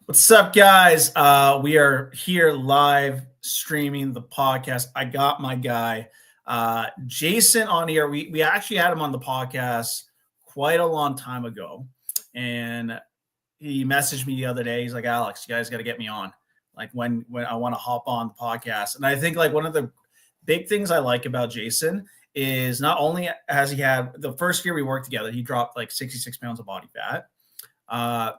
What's up, guys? We are here live streaming the podcast. I got my guy, Jason, on here. We actually had him on the podcast quite a long time ago, and he messaged me the other day. He's like, "Alex, you guys got to get me on. Like when I want to hop on the podcast." And I think like one of the big things I like about Jason is not only has he had the first year we worked together, he dropped like 66 pounds of body fat. Uh,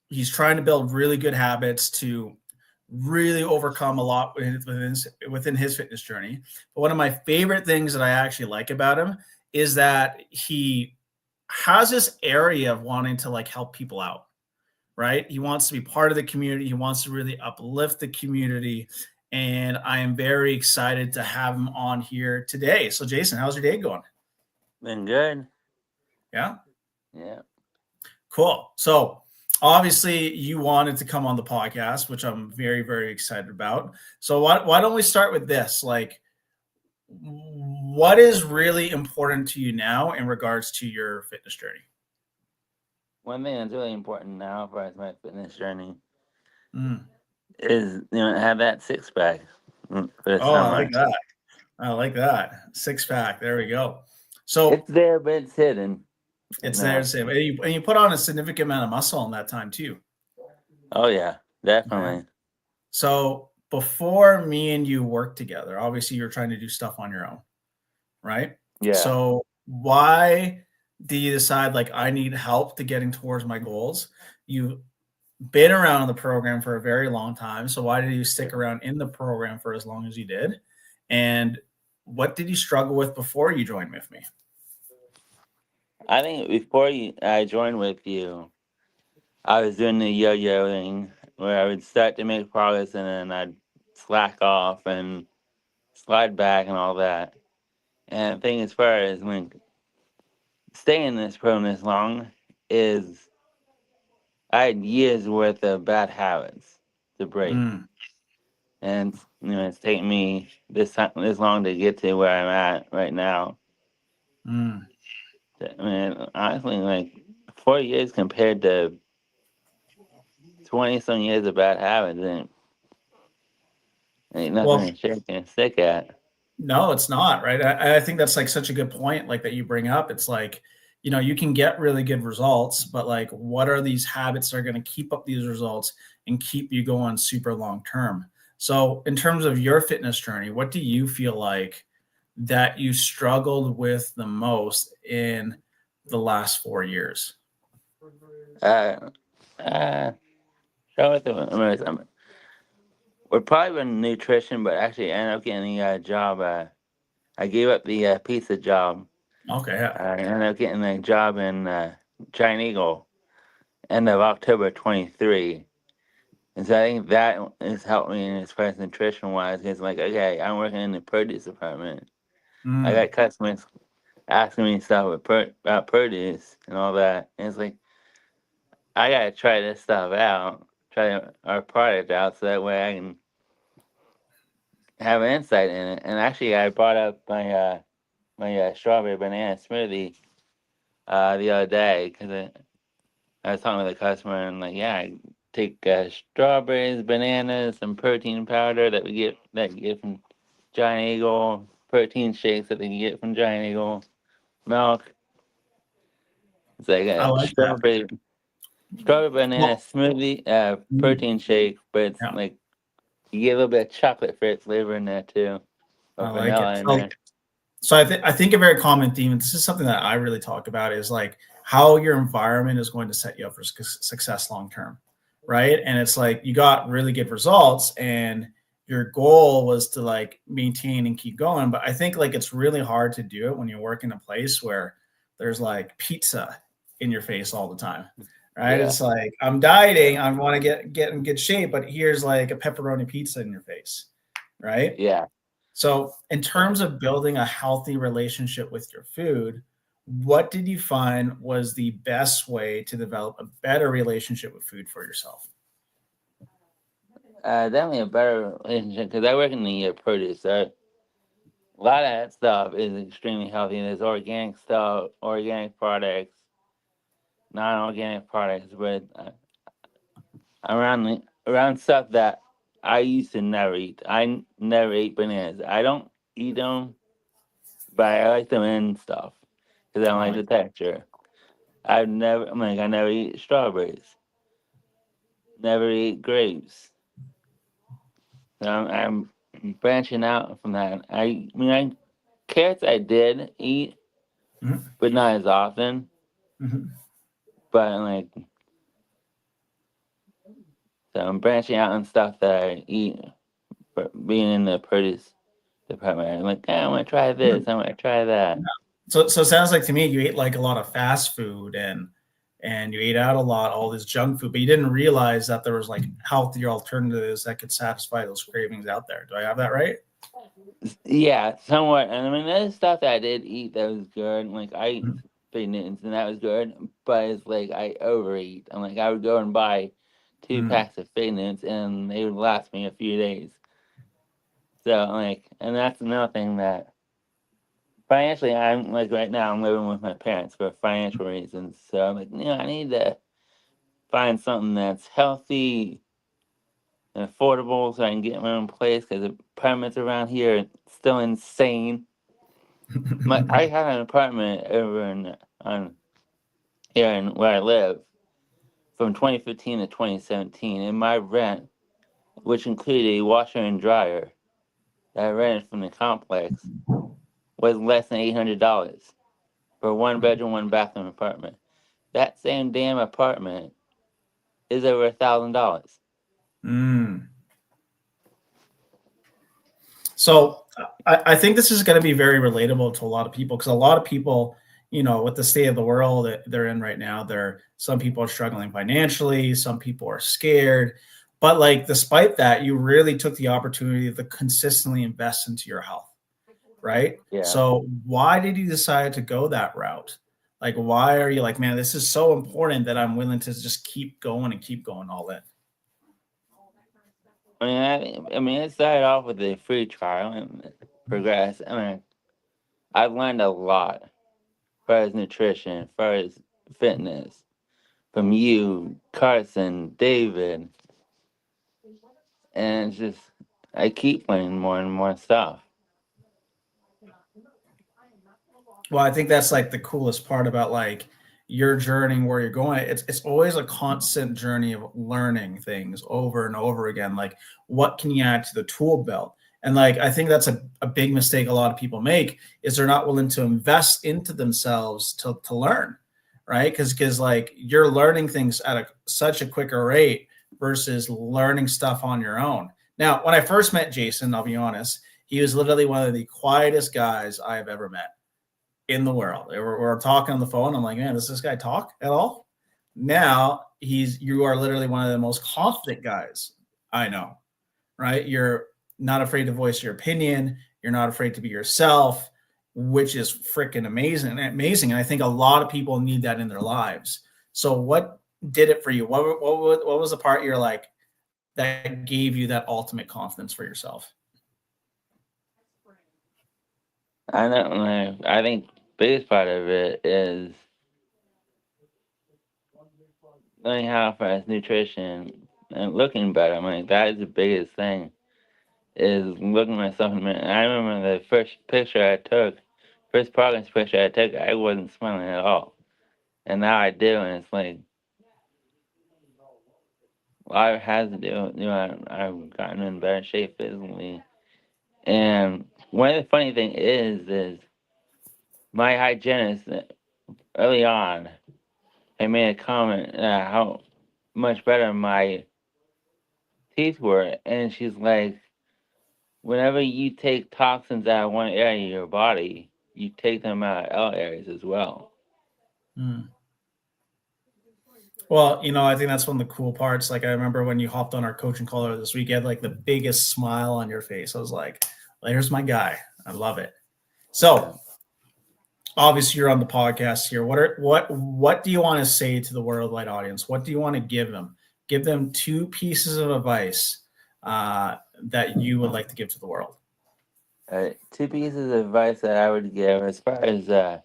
he's trying to build really good habits to really overcome a lot within his fitness journey. But one of my favorite things that I actually like about him is that he has this area of wanting to like help people out, right? He wants to be part of the community. He wants to really uplift the community. And I am very excited to have him on here today. So Jason, how's your day going? Been good. Yeah. Yeah. Cool. So obviously you wanted to come on the podcast, which I'm very, very excited about. So why don't we start with this? Like, what is really important to you now in regards to your fitness journey? One thing that's really important now for my fitness journey Mm. is have that six pack for the Oh, I summer. like that. I like that. Six pack. There we go. So It's there, but it's hidden. it's there to say, and you put on a significant amount of muscle in that time too. Oh yeah, definitely. Okay. So before me and you worked together, obviously you're trying to do stuff on your own, right? Yeah. So why do you decide like I need help to getting towards my goals? You've been around in the program for a very long time. So why did you stick around in the program for as long as you did? And what did you struggle with before you joined with me? I think before I joined with you, I was doing the yo-yoing where I would start to make progress and then I'd slack off and slide back and all that. And the thing as far as when staying in this program this long is I had years worth of bad habits to break, Mm, and it's taken me this long to get to where I'm at right now. mm. I mean, honestly, like 4 years compared to 20 some years of bad habits ain't Well, nothing to shake and stick at. no, it's not, right? I think that's like such a good point, like that you bring up. It's like, you can get really good results, but like, what are these habits that are going to keep up these results and keep you going super long term? So, in terms of your fitness journey, what do you feel like that you struggled with the most in the last 4 years? Uh, uh, Show it to we're probably in nutrition, but actually I ended up getting a job. I gave up the pizza job. Okay, yeah. I ended up getting a job in Giant Eagle end of October 23. And so I think that has helped me as far as nutrition wise. It's like, okay, I'm working in the produce department. I Mm, got customers asking me stuff about produce and all that. And it's like, I got to try this stuff out, try our product out so that way I can have an insight in it. And actually, I brought up my strawberry banana smoothie the other day because I was talking with a customer and like, yeah, I take strawberries, bananas, some protein powder that you get from Giant Eagle, protein shakes that they can get from Giant Eagle, milk. It's like I a like that. strawberry banana Well, smoothie, mm, protein shake, but it's yeah, like you get a little bit of chocolate flavor in there too, or I like it. vanilla in there. So I think a very common theme, and this is something that I really talk about, is like how your environment is going to set you up for success long term, right? And it's like you got really good results, and your goal was to like maintain and keep going. But I think like it's really hard to do it when you work in a place where there's like pizza in your face all the time, right? Yeah, It's like I'm dieting, I want to get in good shape, but here's like a pepperoni pizza in your face, right? yeah. So, in terms of building a healthy relationship with your food, what did you find was the best way to develop a better relationship with food for yourself? Definitely a better relationship because I work in the produce. So a lot of that stuff is extremely healthy. There's organic stuff, organic products, non-organic products, but around stuff that I used to never eat. Never ate bananas. I don't eat them, but I like them in stuff because I don't like the texture. I never eat strawberries. Never eat grapes. So I'm branching out from that. Carrots I did eat, Mhm. but not as often. Mhm. But so I'm branching out on stuff that I eat. For being in the produce department, I'm like, I want to try this. I want to try that. So it sounds like to me you ate like a lot of fast food and you ate out a lot, all this junk food, but you didn't realize that there was like healthier alternatives that could satisfy those cravings out there. Do I have that right? Yeah, somewhat. And I mean, there's stuff that I did eat that was good. Like I ate Mhm. Fig Newtons and that was good, but it's like I overeat. I'm like I would go and buy 2 packs of Fig Newtons and they would last me a few days. So and that's another thing that financially, I'm like right now I'm living with my parents for financial reasons. So I'm like, I need to find something that's healthy and affordable so I can get my own place because the apartments around here are still insane. I had an apartment over on here in where I live from 2015 to 2017, and my rent, which included a washer and dryer that I rented from the complex, was less than $800 for a 1 bedroom, 1 bathroom apartment. That same damn apartment is over $1,000. Mm. So I think this is going to be very relatable to a lot of people because a lot of people, with the state of the world that they're in right now, some people are struggling financially, some people are scared, but like despite that, you really took the opportunity to consistently invest into your health, right? Yeah. So why did you decide to go that route? Like, why are you like, man, this is so important that I'm willing to just keep going and keep going all in? It started off with a free trial and progressed. I've learned a lot as far as nutrition, as far as fitness from you, Carson, David, and it's just I keep learning more and more stuff. Well, I think that's like the coolest part about like your journey and where you're going. It's always a constant journey of learning things over and over again. Like what can you add to the tool belt? And like I think that's a big mistake a lot of people make is they're not willing to invest into themselves to learn, right? Because like you're learning things at such a quicker rate versus learning stuff on your own. Now, when I first met Jason, I'll be honest, he was literally one of the quietest guys I have ever met in the world. We're talking on the phone. I'm like, man, does this guy talk at all? Now you are literally one of the most confident guys I know, right? You're not afraid to voice your opinion. You're not afraid to be yourself, which is freaking amazing. And I think a lot of people need that in their lives. So what did it for you? What was the part you're like that gave you that ultimate confidence for yourself? I know. I think biggest part of it is learning how fast nutrition and looking better. That is the biggest thing. Is looking at myself in the mirror. I remember the first progress picture I took, I wasn't smiling at all. And now I do, and it's like, a lot of it has to do, I've gotten in better shape physically. And one of the funny thing is my hygienist early on, I made a comment how much better my teeth were. And she's like, whenever you take toxins out of one area of your body, you take them out of other areas as well. Hmm. Well, I think that's one of the cool parts. Like, I remember when you hopped on our coaching call this week, you had like the biggest smile on your face. I was like, well, here's my guy. I love it. Yeah. So, obviously, you're on the podcast here. What do you want to say to the worldwide audience? What do you want to give them? Give them two pieces of advice that you would like to give to the world. 2 pieces of advice that I would give as far as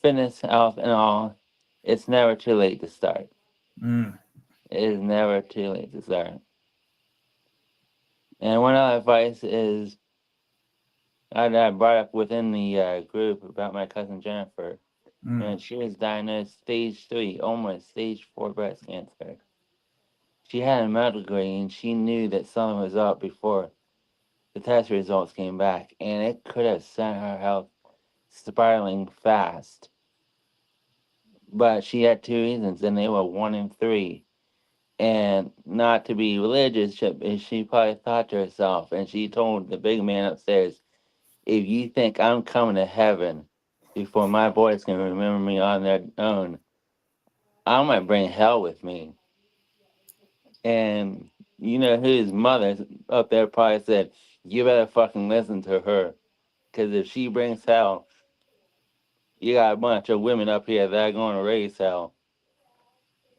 fitness, health, and all, it's never too late to start. Mm, is never too late to start. And one other advice is I brought up within the group about my cousin Jennifer. And she was diagnosed stage 3, almost stage 4 breast cancer. She had a medical degree and she knew that something was up before the test results came back, and it could have sent her health spiraling fast. But she had 2 reasons, and they were 1 and 3. And not to be religious, she probably thought to herself, and she told the big man upstairs, if you think I'm coming to heaven before my boys can remember me on their own, I might bring hell with me. And you know his mother up there probably said, you better fucking listen to her. Because if she brings hell, you got a bunch of women up here that are going to raise hell.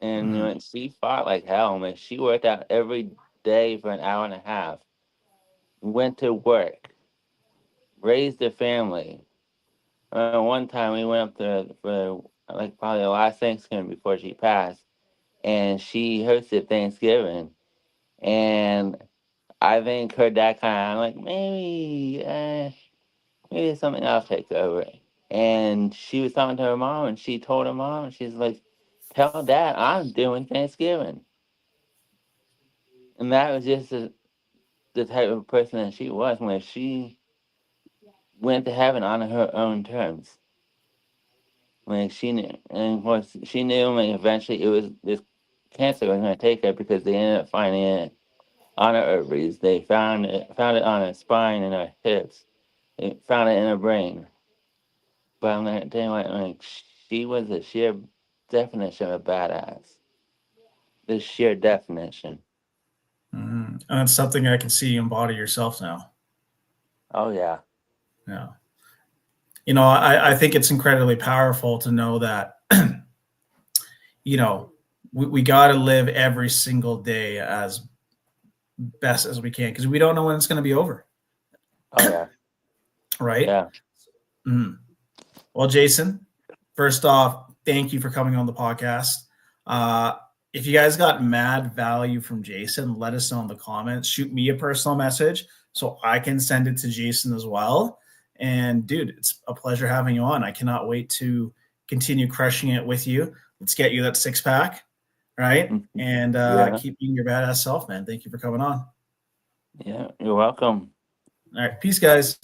And you know, she fought like hell, man. She worked out every day for an hour and a half. Went to work. Raised a family. One time we went up to for like probably the last Thanksgiving before she passed, and she hosted Thanksgiving. And I think her dad kind of like maybe something else takes over. And she was talking to her mom, and she told her mom, she's like, "Tell Dad I'm doing Thanksgiving." And that was just the type of person that she was when she went to heaven on her own terms. Like she knew, and of course she knew like eventually it was this cancer was going to take her because they ended up finding it on her ovaries. They found it on her spine and her hips. They found it in her brain. But I'm not telling you, like she was the sheer definition of a badass. The sheer definition. And it's something I can see you embody yourself now. Oh yeah. Yeah. You know, I think it's incredibly powerful to know that, you know, we got to live every single day as best as we can because we don't know when it's going to be over. Oh yeah. Right? Yeah. Well, Jason, first off, thank you for coming on the podcast. If you guys got mad value from Jason, let us know in the comments. Shoot me a personal message so I can send it to Jason as well. And dude, it's a pleasure having you on. I cannot wait to continue crushing it with you. Let's get you that 6-pack, right? And keep being your badass self, man. Thank you for coming on. Yeah, you're welcome. All right. Peace, guys.